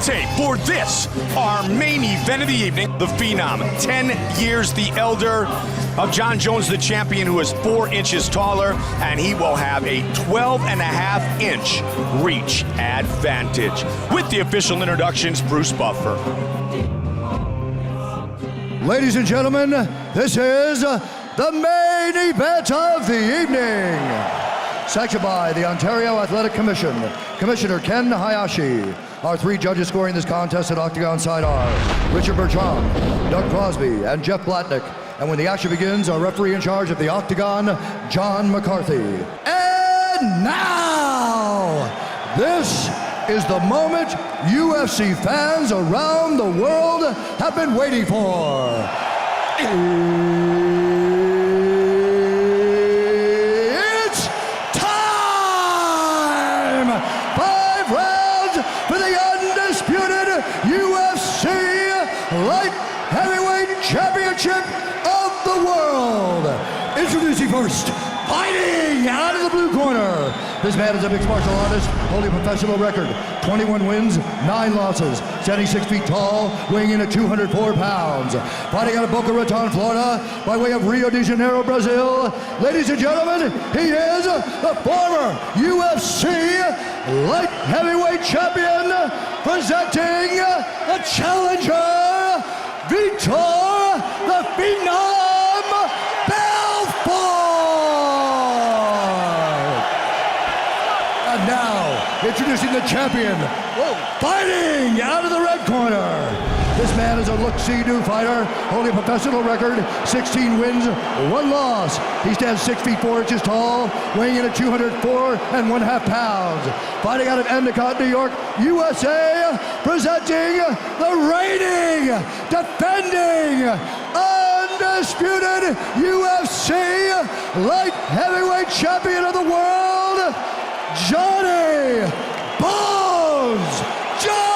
tape for this, our main event of the evening. The Phenom, 10 years the elder of Jon Jones, the champion, who is 4 inches taller, and he will have a 12.5-inch reach advantage. With the official introductions, Bruce Buffer. Ladies and gentlemen, this is the main event of the evening. Sanctioned by the Ontario Athletic Commission, Commissioner Ken Hayashi. Our 3 judges scoring this contest at Octagon side are Richard Bertrand, Doug Crosby, and Jeff Blatnick. And when the action begins, our referee in charge of the Octagon, John McCarthy. And now, this is the moment UFC fans around the world have been waiting for. It's time! 5 rounds for the undisputed UFC Light Heavyweight Championship of the world. Introducing first, fighting out of the blue corner. This man is a mixed martial artist, holding a professional record. 21 wins, 9 losses, standing 6 feet tall, weighing in at 204 pounds. Fighting out of Boca Raton, Florida, by way of Rio de Janeiro, Brazil. Ladies and gentlemen, he is the former UFC Light Heavyweight Champion, presenting the challenger, Vitor, the Phenom, Belfort! And now, introducing the champion, fighting out of the red corner. This man is a look-see-do fighter, holding a professional record, 16 wins, 1 loss. He stands 6 feet 4 inches tall, weighing in at 204.5 pounds. Fighting out of Endicott, New York, USA, presenting the reigning, defending, undisputed UFC Light Heavyweight Champion of the world, Johnny Bones Jones!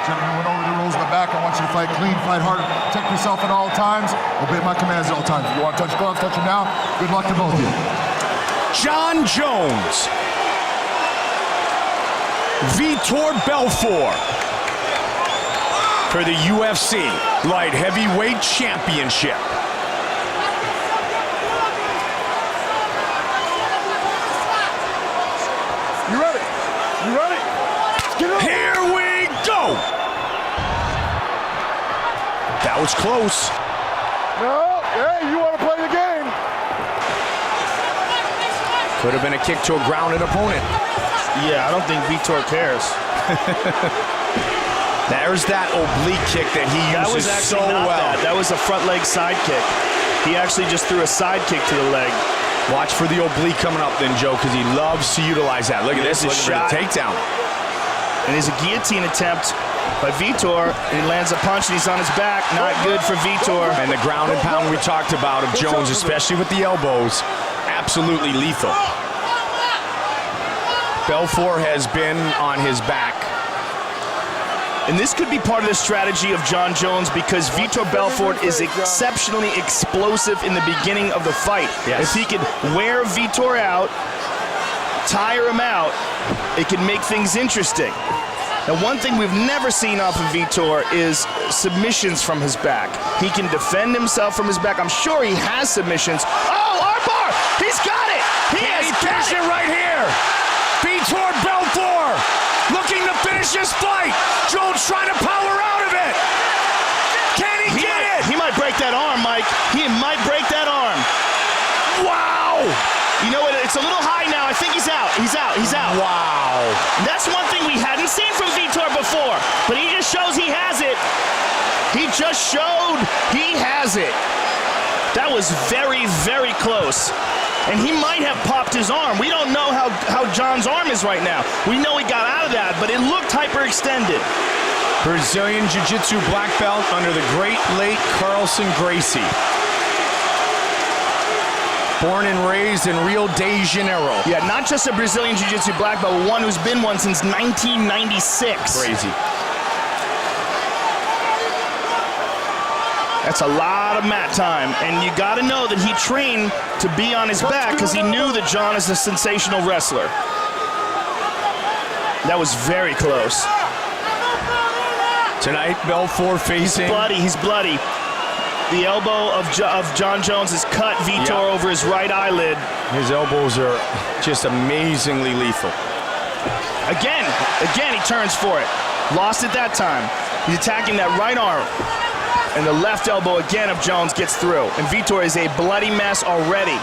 Gentlemen, went over the rules in the back. I want you to fight clean, fight hard, protect yourself at all times, obey my commands at all times. If you want to touch gloves, touch them now. Good luck to both of you. Jon Jones, Vitor Belfort for the UFC Light Heavyweight Championship. You ready? You ready? Get up. Here we go! That was close. No, hey, you want to play the game? Could have been a kick to a grounded opponent. Yeah, I don't think Vitor cares. There's that oblique kick that he That uses was actually so not well. that. That was a front leg side kick. He actually just threw a side kick to the leg. Watch for the oblique coming up then, Joe, because he loves to utilize that. Look at this, his shot. Takedown. And there's a guillotine attempt by Vitor. He lands a punch and he's on his back. Not good for Vitor. And the ground and pound we talked about of Jones, especially with the elbows, absolutely lethal. Belfort has been on his back. And this could be part of the strategy of Jon Jones because Vitor Belfort is exceptionally explosive in the beginning of the fight. Yes. If he could wear Vitor out, tire him out, it can make things interesting. Now, one thing we've never seen off of Vitor is submissions from his back. He can defend himself from his back. I'm sure he has submissions. Oh, armbar! He's got it! He has Finish it right here. Vitor Belfort looking to finish this fight. Jones trying to power out of it. Can he get it? He might break that arm, Mike. He might break that arm. Wow. You know what? It's a little high now. I think he's out. He's out. He's out. Wow. That's one thing we hadn't seen from Vitor before, but he just shows he has it. He just showed he has it. That was very, very close. And he might have popped his arm. We don't know how John's arm is right now. We know he got out of that, but it looked hyperextended. Brazilian Jiu-Jitsu black belt under the great late Carlson Gracie. Born and raised in Rio de Janeiro. Yeah, not just a Brazilian Jiu-Jitsu black belt, but one who's been one since 1996. Crazy. That's a lot of mat time, and you got to know that he trained to be on his back because he knew that John is a sensational wrestler. That was very close. Tonight, Belfort facing... He's bloody. The elbow of John Jones has cut Vitor over his right eyelid. His elbows are just amazingly lethal. Again, he turns for it. Lost it that time. He's attacking that right arm. And the left elbow again of Jones gets through. And Vitor is a bloody mess already.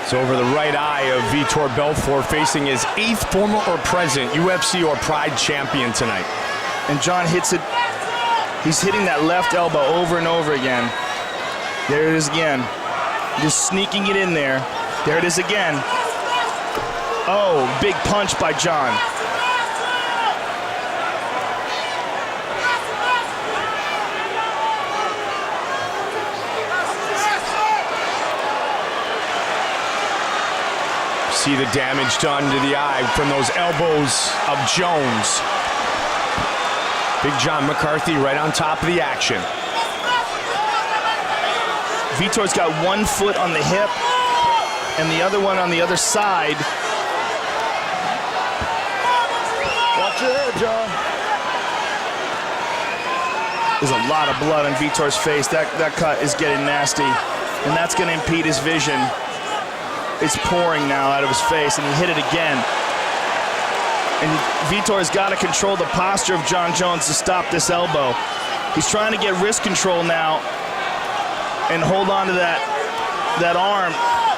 It's over the right eye of Vitor Belfort, facing his 8th former or present UFC or Pride champion tonight. And John hits it. He's hitting that left elbow over and over again. There it is again. Just sneaking it in there. There it is again. Oh, big punch by John. See the damage done to the eye from those elbows of Jones. Big John McCarthy right on top of the action. Vitor's got one foot on the hip and the other one on the other side. Watch your head, John. There's a lot of blood on Vitor's face. That cut is getting nasty, and that's going to impede his vision. It's pouring now out of his face, and he hit it again. And Vitor's got to control the posture of John Jones to stop this elbow. He's trying to get wrist control now and hold on to that arm,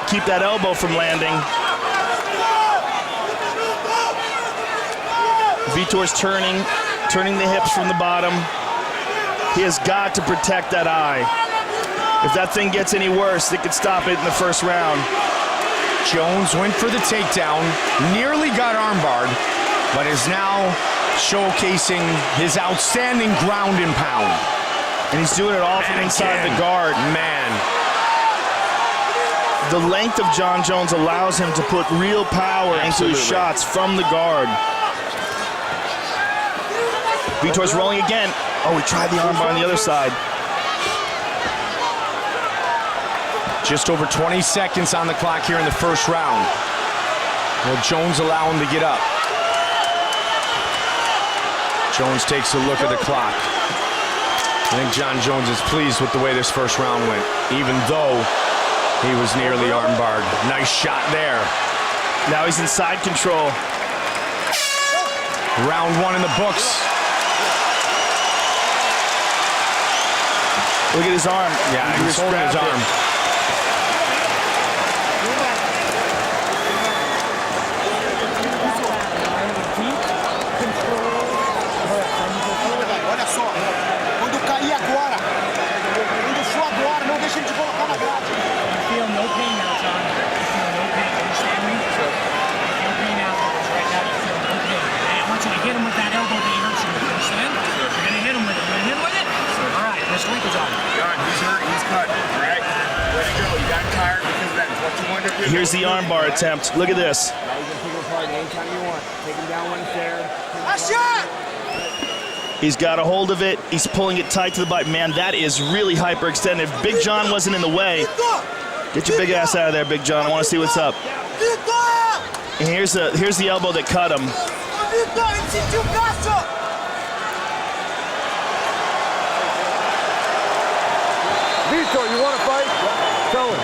keep that elbow from landing. Vitor's turning the hips from the bottom. He has got to protect that eye. If that thing gets any worse, they could stop it in the first round. Jones went for the takedown, nearly got armbarred, but is now showcasing his outstanding ground and pound. And he's doing it all from inside the guard. Man. The length of John Jones allows him to put real power into his shots from the guard. Vitor's rolling again. Oh, he tried the armbar on the other side. Just over 20 seconds on the clock here in the first round. Will Jones allow him to get up? Jones takes a look at the clock. I think John Jones is pleased with the way this first round went, even though he was nearly armbarred. Nice shot there. Now he's in side control. Round 1 in the books. Look at his arm. Yeah, he's holding his arm. Here's the armbar attempt. Look at this. He's got a hold of it. He's pulling it tight to the bite. Man, that is really hyperextended. If Big John wasn't in the way, get your big ass out of there, Big John. I want to see what's up. And here's the elbow that cut him. Vitor, you want to fight? Tell him.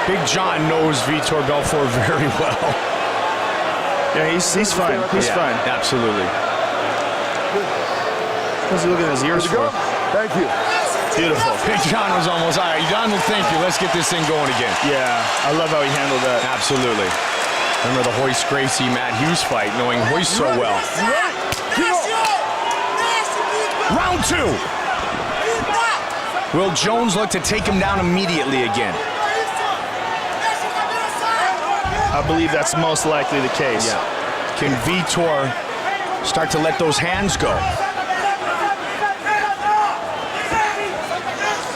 Big John knows Vitor Belfort very well. Yeah, he's fine. He's fine. Absolutely. What's he looking at his ears for? Thank you. Beautiful. Big John was almost, all right, you done? Well, thank you. Let's get this thing going again. Yeah, I love how he handled that. Absolutely. Remember the Hoist Gracie Matt Hughes fight, knowing Hoist so well. Round 2. Will Jones look to take him down immediately again? I believe that's most likely the case. Yeah. Can Vitor start to let those hands go?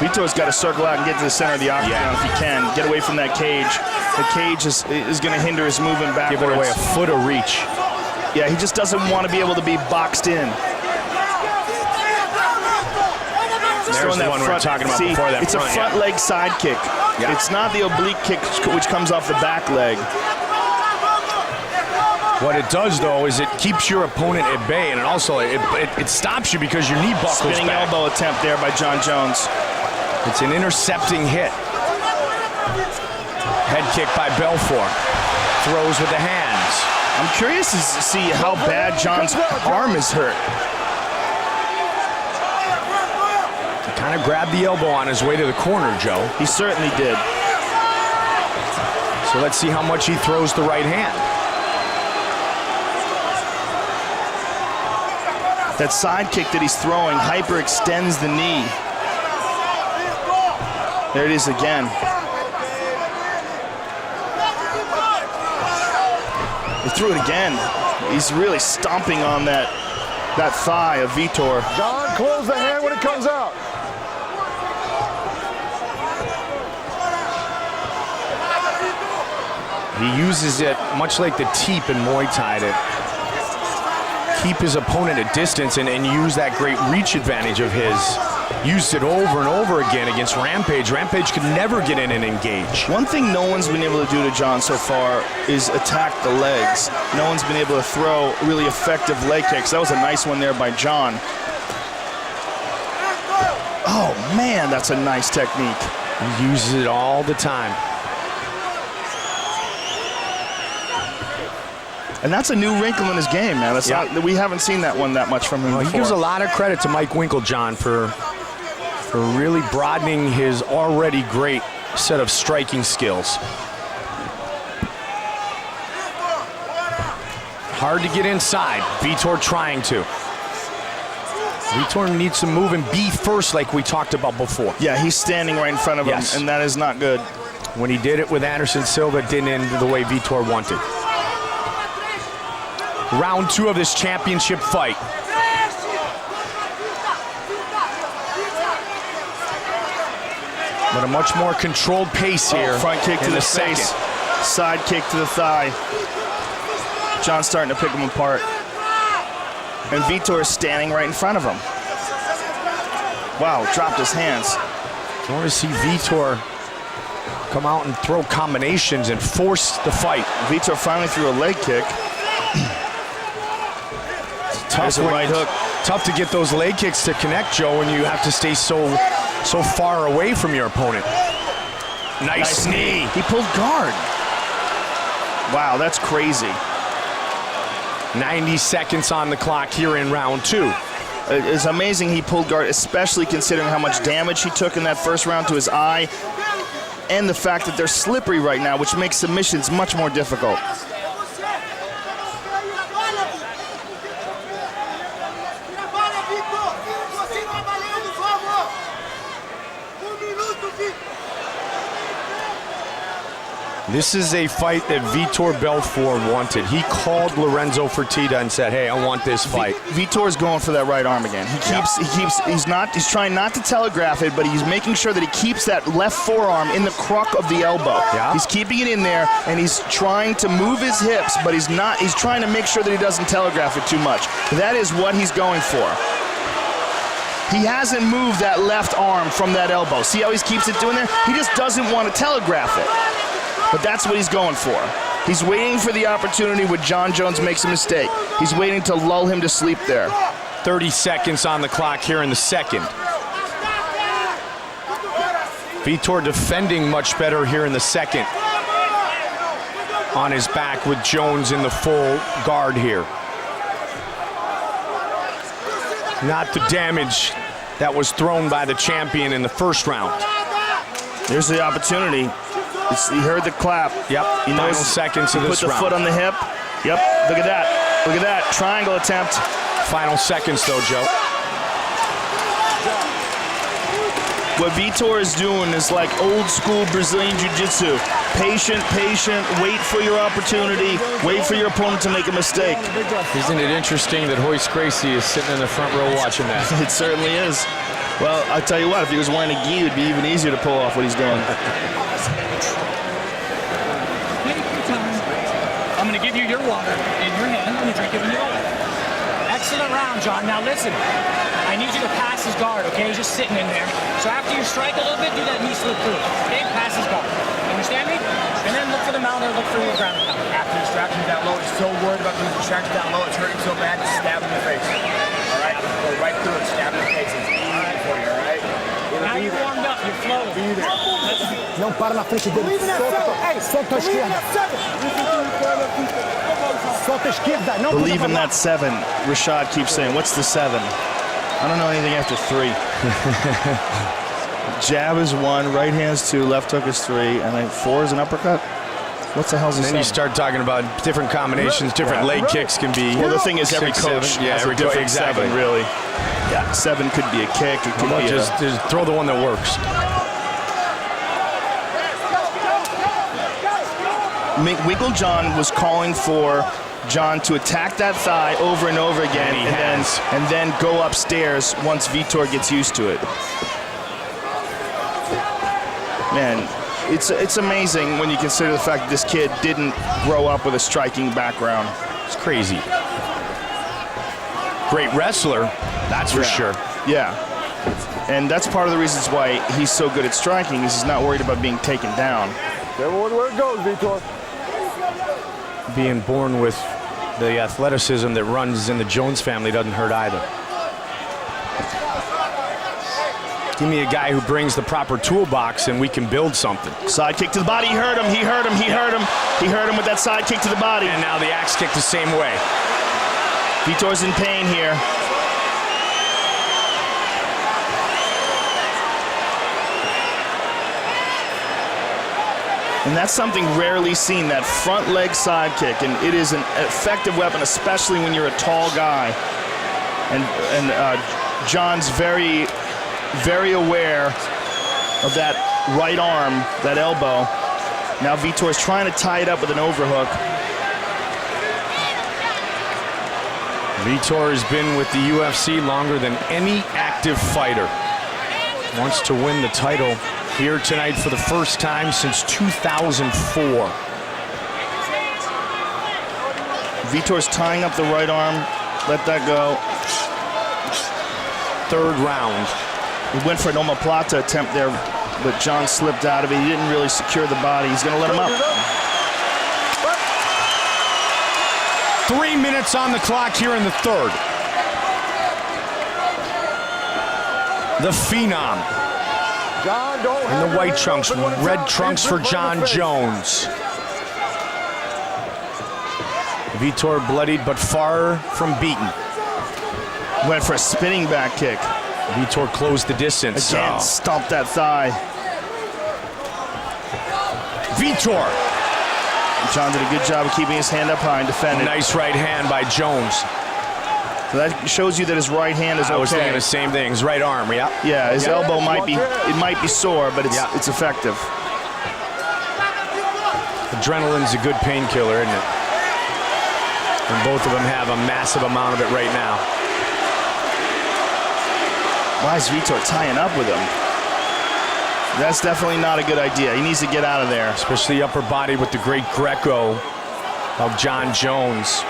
Vitor's got to circle out and get to the center of the octagon if he can. Get away from that cage. The cage is going to hinder his movement backwards. Give it away a foot of reach. Yeah, he just doesn't want to be able to be boxed in. there's the one we were talking about before that. It's a front leg side kick. Yeah. It's not the oblique kick which comes off the back leg. What it does, though, is it keeps your opponent at bay, and it stops you because your knee buckles Spinning back. elbow attempt there by John Jones. It's an intercepting hit. Head kick by Belfort. Throws with the hands. I'm curious to see how bad John's arm is hurt. He kind of grabbed the elbow on his way to the corner, Joe. He certainly did. So let's see how much he throws the right hand. That side kick that he's throwing hyperextends the knee. There it is again. He threw it again. He's really stomping on that thigh of Vitor. John, close the hand when it comes out. He uses it much like the teep in Muay Thai to keep his opponent at distance and use that great reach advantage of his. Used it over and over again against Rampage. Rampage could never get in and engage. One thing no one's been able to do to John so far is attack the legs. No one's been able to throw really effective leg kicks. That was a nice one there by John. Oh man, that's a nice technique. He uses it all the time. And that's a new wrinkle in his game, man. That's not, we haven't seen that one that much from him before. He gives a lot of credit to Mike Winklejohn for really broadening his already great set of striking skills. Hard to get inside. Vitor trying to. Vitor needs to move and be first like we talked about before. Yeah, he's standing right in front of him, and that is not good. When he did it with Anderson Silva, it didn't end the way Vitor wanted. Round 2 of this championship fight. But a much more controlled pace here. Front kick to the face, side kick to the thigh. John's starting to pick him apart. And Vitor is standing right in front of him. Wow, dropped his hands. I want to see Vitor come out and throw combinations and force the fight. Vitor finally threw a leg kick. Tough right hook. Tough to get those leg kicks to connect, Joe, and you have to stay so far away from your opponent. Nice knee. He pulled guard. Wow, that's crazy. 90 seconds on the clock here in round 2. It's amazing he pulled guard, especially considering how much damage he took in that first round to his eye, and the fact that they're slippery right now, which makes submissions much more difficult. This is a fight that Vitor Belfort wanted. He called Lorenzo Fertitta and said, "Hey, I want this fight." Vitor's going for that right arm again. He's trying not to telegraph it, but he's making sure that he keeps that left forearm in the crook of the elbow. Yeah. He's keeping it in there, and he's trying to move his hips, but he's trying to make sure that he doesn't telegraph it too much. That is what he's going for. He hasn't moved that left arm from that elbow. See how he keeps it doing there? He just doesn't want to telegraph it. But that's what he's going for. He's waiting for the opportunity when John Jones makes a mistake. He's waiting to lull him to sleep there. 30 seconds on the clock here in the second. Vitor defending much better here in the second. On his back with Jones in the full guard here. Not the damage that was thrown by the champion in the first round. Here's the opportunity. He heard the clap. Yep, he knows final seconds of this round. Put the foot on the hip. Yep, look at that. Look at that, triangle attempt. Final seconds though, Joe. What Vitor is doing is like old school Brazilian Jiu-Jitsu. Patient, wait for your opportunity, wait for your opponent to make a mistake. Isn't it interesting that Royce Gracie is sitting in the front row watching that? It certainly is. Well, I'll tell you what, if he was wearing a gi, it would be even easier to pull off what he's doing. I'm going to give you your water in your hand. I'm going to drink it in your water. Excellent. excellent round, John. Now listen, I need you to pass his guard, okay? He's just sitting in there. So after you strike a little bit, do that knee slip through, okay? Pass his guard. Understand me? And then look for the mount or look for your ground pound. After the distraction down low, he's so worried about being distracted down low, it's hurting so bad, stab him in the face. All right? Go right through it, stab him in the face. It's easy for you, all right? Now you're warmed up, you're flowing. Não para na frente dele. Solta a esquerda. Solta a esquerda. Não Believe in that 7. Rashad keeps saying, what's the 7? I don't know anything after 3. Jab is 1, right hand's 2, left hook is 3, and then 4 is an uppercut? What's the hell's the 7? Then you start talking about different combinations, different leg kicks can be. Well, the thing is, every 6, coach 7. Yeah, has every a different exactly. 7, really. Yeah, 7 could be a kick. It could be just throw the one that works. Wiggle John was calling for John to attack that thigh over and over again, and then go upstairs once Vitor gets used to it. Man, it's amazing when you consider the fact that this kid didn't grow up with a striking background. It's crazy. Great wrestler, that's for sure. Yeah. And that's part of the reasons why he's so good at striking, is he's not worried about being taken down. Everyone where it goes, Vitor. Being born with the athleticism that runs in the Jones family doesn't hurt either. Give me a guy who brings the proper toolbox and we can build something. Side kick to the body, he hurt him, he hurt him, he hurt him. He hurt him with that side kick to the body. And now the axe kick the same way. Vitor's in pain here. And that's something rarely seen, that front leg side kick, and it is an effective weapon, especially when you're a tall guy. And John's very, very aware of that right arm, that elbow. Now Vitor's trying to tie it up with an overhook. Vitor has been with the UFC longer than any active fighter. Wants to win the title here tonight for the first time since 2004. Vitor's tying up the right arm. Let that go. 3rd round. He went for an omoplata attempt there, but John slipped out of it. He didn't really secure the body. He's going to let him up. 3 minutes on the clock here in the 3rd. The Phenom. John, don't In the white trunks, red trunks for John Jones. Vitor bloodied but far from beaten. Went for a spinning back kick. Vitor closed the distance. Again, stomped that thigh. Vitor. John did a good job of keeping his hand up high and defending. Nice right hand by Jones. So that shows you that his right hand is okay. I was thinking the same thing. His right arm, yeah. Yeah, his elbow might be sore, but it's effective. Adrenaline's a good painkiller, isn't it? And both of them have a massive amount of it right now. Why is Vitor tying up with him? That's definitely not a good idea. He needs to get out of there. Especially upper body with the great Greco of John Jones.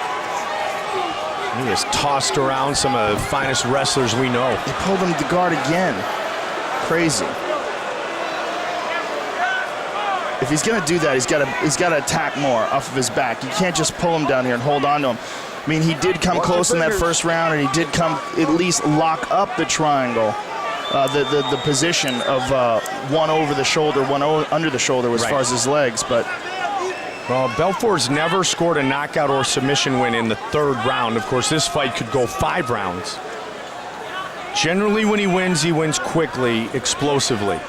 He has tossed around some of the finest wrestlers we know. They pulled him to guard again. Crazy. If he's gonna do that, he's gotta attack more off of his back. You can't just pull him down here and hold on to him. I mean, he did come close in that first round, and he did come at least lock up the triangle. The position of one over the shoulder, one under the shoulder as far as his legs, but. Well, Belfort's never scored a knockout or submission win in the 3rd round. Of course, this fight could go 5 rounds. Generally, when he wins quickly, explosively.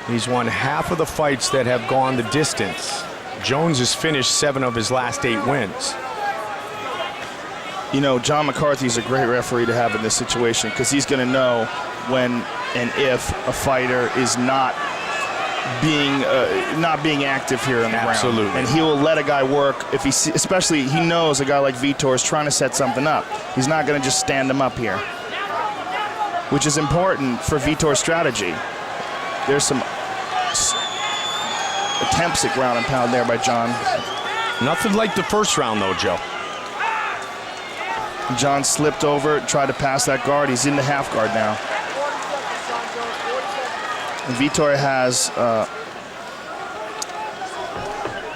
He's won half of the fights that have gone the distance. Jones has finished 7 of his last 8 wins. You know, John McCarthy's a great referee to have in this situation, because he's going to know when and if a fighter is not being active here in the Absolutely. round. And he will let a guy work if especially he knows a guy like Vitor is trying to set something up. He's not going to just stand him up here, which is important for Vitor's strategy. There's some attempts at ground and pound there by John. Nothing like the first round, though, Joe. John slipped over, tried to pass that guard. He's in the half guard now. And Vitor has,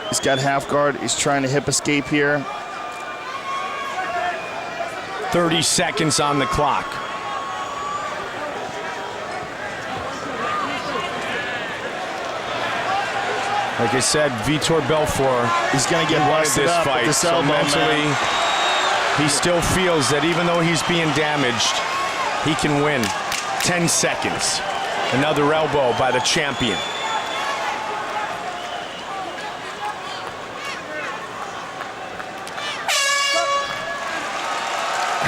he's got half guard. He's trying to hip escape here. 30 seconds on the clock. Like I said, Vitor Belfort, he's going to get busted this up fight. with this elbow, mentally, man. he still feels that even though he's being damaged, he can win. 10 seconds. Another elbow by the champion.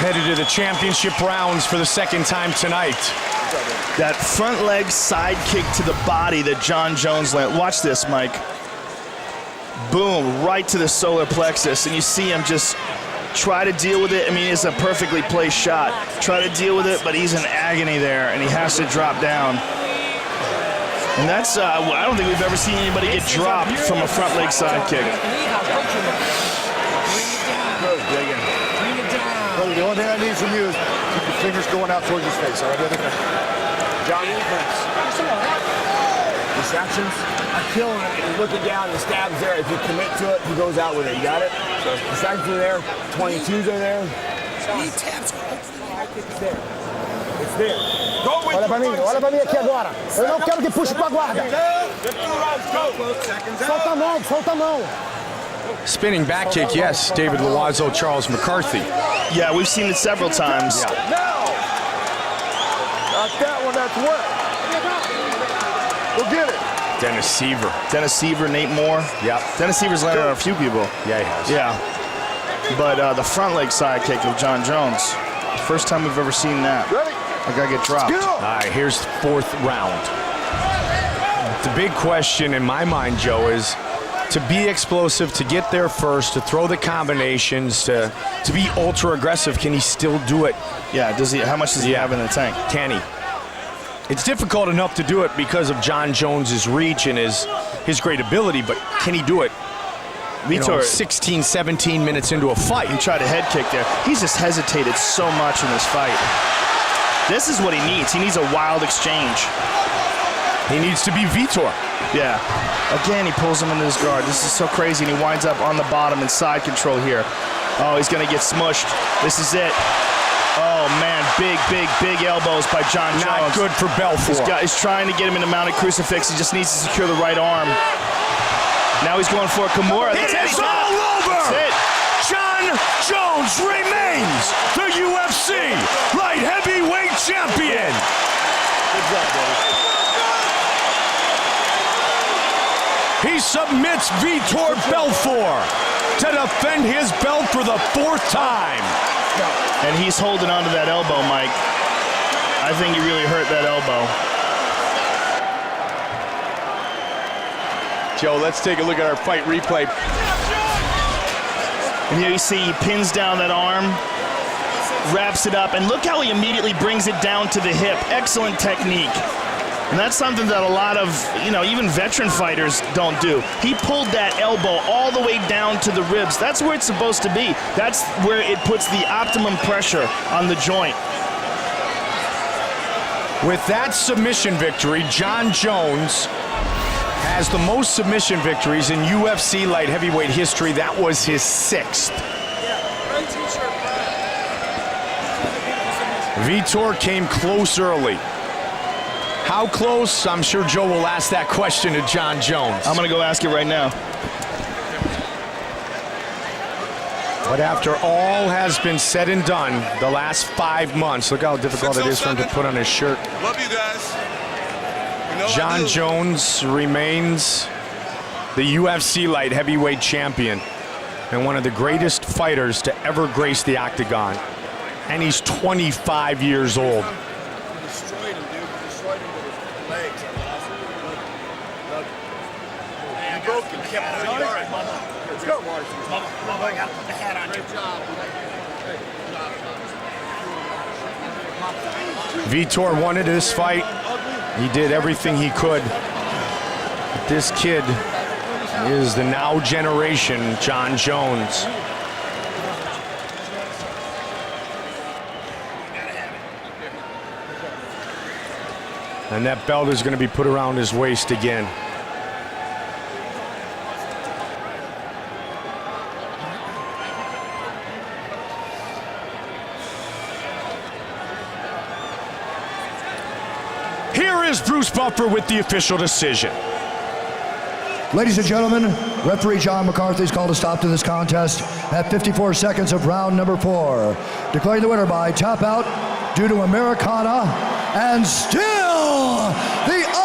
Headed to the championship rounds for the second time tonight. That front leg side kick to the body that John Jones landed. Watch this, Mike. Boom, right to the solar plexus. And you see him just try to deal with it. I mean, it's a perfectly placed shot. Try to deal with it, but he's in agony there, and he has to drop down. And that's, I don't think we've ever seen anybody get dropped from a front leg side kick. Brother, the only thing I need from you is keep your fingers going out towards his face, all right? John Evans. Distractions are killing him. He's looking down, the stab's there. If you commit to it, he goes out with it. You got it? So distractions are there. 22s are there. It's there. It's there. Olha pra mim aqui agora. Eu não quero que puxe pra guarda. Solta a mão, solta a mão. Spinning back kick, yes. David Loiseau, Charles McCarthy. Yeah, we've seen it several times. Yeah. No! Not that one, that's wet. Go get it. Dennis Seaver. Dennis Seaver, Nate Moore. Yeah. Dennis Seaver's landed on a few people. Yeah, he has. Yeah. But the front leg side kick of John Jones. First time we've ever seen that. Ready? That guy get dropped. All right, here's the fourth round. The big question in my mind, Joe, is to be explosive, to get there first, to throw the combinations, to be ultra aggressive. Can he still do it? Yeah, does he? How much does he have in the tank? Can he? It's difficult enough to do it because of John Jones's reach and his great ability, but can he do it? Vitor, 16, 17 minutes into a fight. He tried a head kick there. He's just hesitated so much in this fight. This is what he needs. He needs a wild exchange. He needs to be Vitor. Yeah. Again, he pulls him into his guard. This is so crazy, and he winds up on the bottom in side control here. Oh, he's going to get smushed. This is it. Oh, man, big elbows by John Jones. Not good for Belfort. He's trying to get him in a mounted crucifix. He just needs to secure the right arm. Now he's going for a Kimura. It is all over! That's it. John Jones remains the UFC light heavyweight champion. Good job, buddy. He submits Vitor Belfort to defend his belt for the fourth time. And he's holding on to that elbow, Mike. I think he really hurt that elbow. Joe, let's take a look at our fight replay. And here you see he pins down that arm, wraps it up, and look how he immediately brings it down to the hip. Excellent technique. And that's something that a lot of, even veteran fighters don't do. He pulled that elbow all the way down to the ribs. That's where it's supposed to be. That's where it puts the optimum pressure on the joint. With that submission victory, John Jones has the most submission victories in UFC light heavyweight history. That was his 6th. Vitor came close early. How close? I'm sure Joe will ask that question to John Jones. I'm going to go ask it right now. But after all has been said and done, the last 5 months, look how difficult it is for him to put on his shirt. Love you guys. You know John Jones remains the UFC light heavyweight champion and one of the greatest fighters to ever grace the octagon. And he's 25 years old. Destroyed him, dude. You destroyed him with his legs. You broke him. Kept him. All right, Mama. Let's go. Mama, I got to put the hat on. Good job. Vitor wanted this fight. He did everything he could. But this kid is the now generation John Jones. And that belt is going to be put around his waist again. Here is Bruce Buffer with the official decision. Ladies and gentlemen, referee John McCarthy's called a stop to this contest at 54 seconds of round number 4. Declaring the winner by tap out due to Americana, and still the